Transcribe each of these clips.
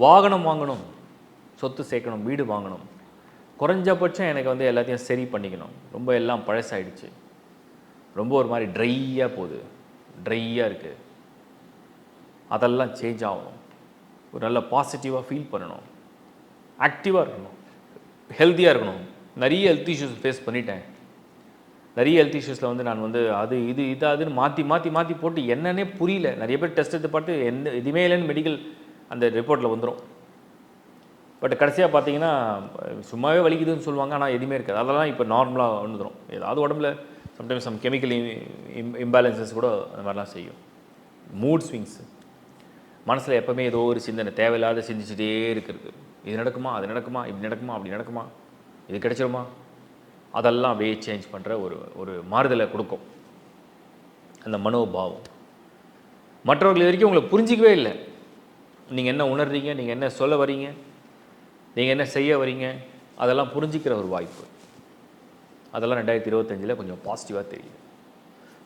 வாகனம் வாங்கணும், சொத்து சேர்க்கணும், வீடு வாங்கணும். குறைஞ்சபட்சம் எனக்கு வந்து எல்லாத்தையும் சரி பண்ணிக்கணும். ரொம்ப எல்லாம் பழசாயிடுச்சு. ரொம்ப ஒரு மாதிரி ட்ரையாக போகுது, ட்ரையாக இருக்குது. அதெல்லாம் சேஞ்ச் ஆகணும். ஒரு நல்ல பாசிட்டிவாக ஃபீல் பண்ணணும், ஆக்டிவாக இருக்கணும், ஹெல்த்தியாக இருக்கணும். நிறைய ஹெல்த் இஷ்யூஸ் ஃபேஸ் பண்ணிட்டேன். நிறைய ஹெல்த் இஷ்யூஸில் வந்து நான் வந்து அது இது இது அதுன்னு மாற்றி மாற்றி மாற்றி போட்டு என்னன்னே புரியல. நிறைய பேர் டெஸ்ட் எடுத்து பார்த்து எதுவுமே இல்லைன்னு மெடிக்கல் அந்த ரிப்போர்ட்டில் வந்துடும். பட் கடைசியாக பார்த்தீங்கன்னா சும்மாவே வலிக்குதுன்னு சொல்லுவாங்க, ஆனால் எதுவுமே இருக்காது. அதெல்லாம் இப்போ நார்மலாக வந்துடும். ஏதாவது உடம்புல சம்டைம்ஸ் சம் கெமிக்கல் இம்பேலன்சஸ் கூட அந்த மாதிரிலாம் செய்யும். மூட் ஸ்விங்ஸ், மனசில் எப்போவுமே ஏதோ ஒரு சிந்தனை தேவையில்லாத சிந்திச்சுட்டே இருக்கிறது. இது நடக்குமா, அது நடக்குமா, இப்படி நடக்குமா, அப்படி நடக்குமா, இது கிடைச்சிருமா, அதெல்லாம் அப்படியே சேஞ்ச் பண்ணுற ஒரு மாறுதலை கொடுக்கும் அந்த மனோபாவம். மற்றவர்கள் இது வரைக்கும் உங்களை புரிஞ்சிக்கவே இல்லை. நீங்கள் என்ன உணர்றீங்க, நீங்கள் என்ன சொல்ல வரீங்க, நீங்கள் என்ன செய்ய வரீங்க, அதெல்லாம் புரிஞ்சிக்கிற ஒரு வாய்ப்பு. அதெல்லாம் 2025 கொஞ்சம் பாசிட்டிவாக தெரியுது.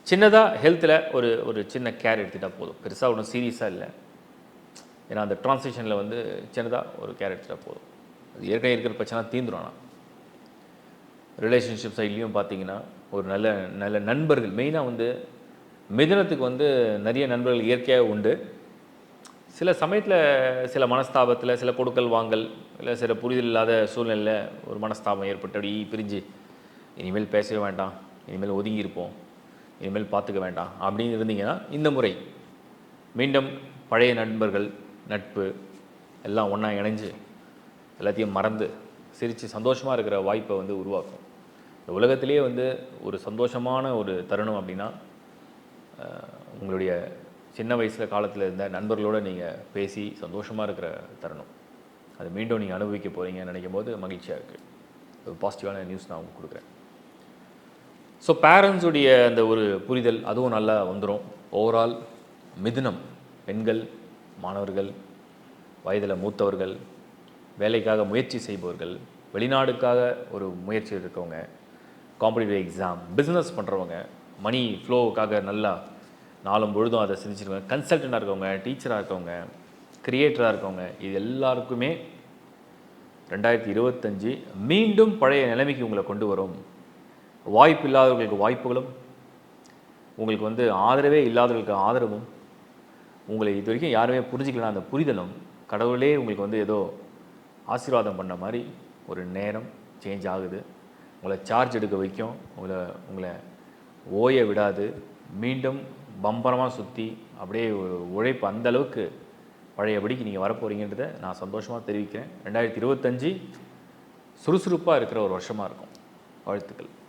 சின்னதாக ஹெல்த்தில் ஒரு சின்ன கேர் எடுத்துகிட்டால் போதும். பெருசாக ஒன்றும் சீரியஸாக இல்லை. ஏன்னா அந்த ட்ரான்ஸ்லேஷனில் வந்து சின்னதாக ஒரு கேர் எடுத்துகிட்டால் போதும். அது ஏற்கனவே இருக்கிற பிரச்சனை தீந்துடும். ஆனால் ரிலேஷன்ஷிப் சைட்லேயும் பார்த்தீங்கன்னா ஒரு நல்ல நல்ல நண்பர்கள், மெயினாக வந்து மிதுனத்துக்கு வந்து நிறைய நண்பர்கள் இயற்கையாக உண்டு. சில சமயத்தில் சில மனஸ்தாபத்தில் சில கொடுக்கல் வாங்கல் இல்லை சில புரிதல் இல்லாத சூழ்நிலையில் ஒரு மனஸ்தாபம் ஏற்பட்டு அப்படி பிரிஞ்சு இனிமேல் பேசவே வேண்டாம், இனிமேல் ஒதுங்கி இருப்போம், இனிமேல் பார்த்துக்க வேண்டாம் அப்படின்னு இருந்தீங்கன்னா இந்த முறை மீண்டும் பழைய நண்பர்கள் நட்பு எல்லாம் ஒன்றா இணைஞ்சு எல்லாத்தையும் மறந்து சிரித்து சந்தோஷமாக இருக்கிற வாய்ப்பை வந்து உருவாக்கும். இந்த உலகத்திலே வந்து ஒரு சந்தோஷமான ஒரு தருணம் அப்படின்னா உங்களுடைய சின்ன வயசில் காலத்தில் இருந்த நண்பர்களோடு நீங்கள் பேசி சந்தோஷமாக இருக்கிற தருணம். அது மீண்டும் நீங்கள் அனுபவிக்க போகிறீங்கன்னு நினைக்கும் போது மகிழ்ச்சியாக இருக்குது. ஒரு பாசிட்டிவான நியூஸ் நான் உங்களுக்கு கொடுக்குறேன். ஸோ பேரண்ட்ஸுடைய அந்த ஒரு புரிதல் அதுவும் நல்லா வந்துடும். ஓவரால் மிதுனம், பெண்கள், மாணவர்கள், வயதில் மூத்தவர்கள், வேலைக்காக முயற்சி செய்பவர்கள், வெளிநாடுக்காக ஒரு முயற்சி இருக்கவங்க, காம்படிட்டிவ் எக்ஸாம், பிஸ்னஸ் பண்ணுறவங்க, மணி ஃப்ளோவுக்காக நல்லா நாளும் பொழுதும் அதை சிந்திச்சிருக்கவங்க, கன்சல்டண்ட்டாக இருக்கவங்க, டீச்சராக இருக்கவங்க, கிரியேட்டராக இருக்கவங்க, இது எல்லாருக்குமே 2025 மீண்டும் பழைய நிலைமைக்கு உங்களை கொண்டு வரும். வாய்ப்பு இல்லாதவர்களுக்கு வாய்ப்புகளும், உங்களுக்கு வந்து ஆதரவே இல்லாதவர்களுக்கு ஆதரவும், உங்களை இது வரைக்கும் யாருமே புரிஞ்சிக்கலாம் அந்த புரிதலும், கடவுளே உங்களுக்கு வந்து ஏதோ ஆசீர்வாதம் பண்ண மாதிரி ஒரு நேரம் சேஞ்ச் ஆகுது. உங்களை சார்ஜ் எடுக்க வைக்கும், உங்களை ஓய விடாது. மீண்டும் பம்பரமாக சுற்றி அப்படியே உழைப்பு அந்தளவுக்கு பழையபடிக்கு நீங்கள் வரப்போகிறீங்கன்றதை நான் சந்தோஷமாக தெரிவிக்கிறேன். 2025 சுறுசுறுப்பாக இருக்கிற ஒரு வருஷமாக இருக்கும். வாழ்த்துக்கள்.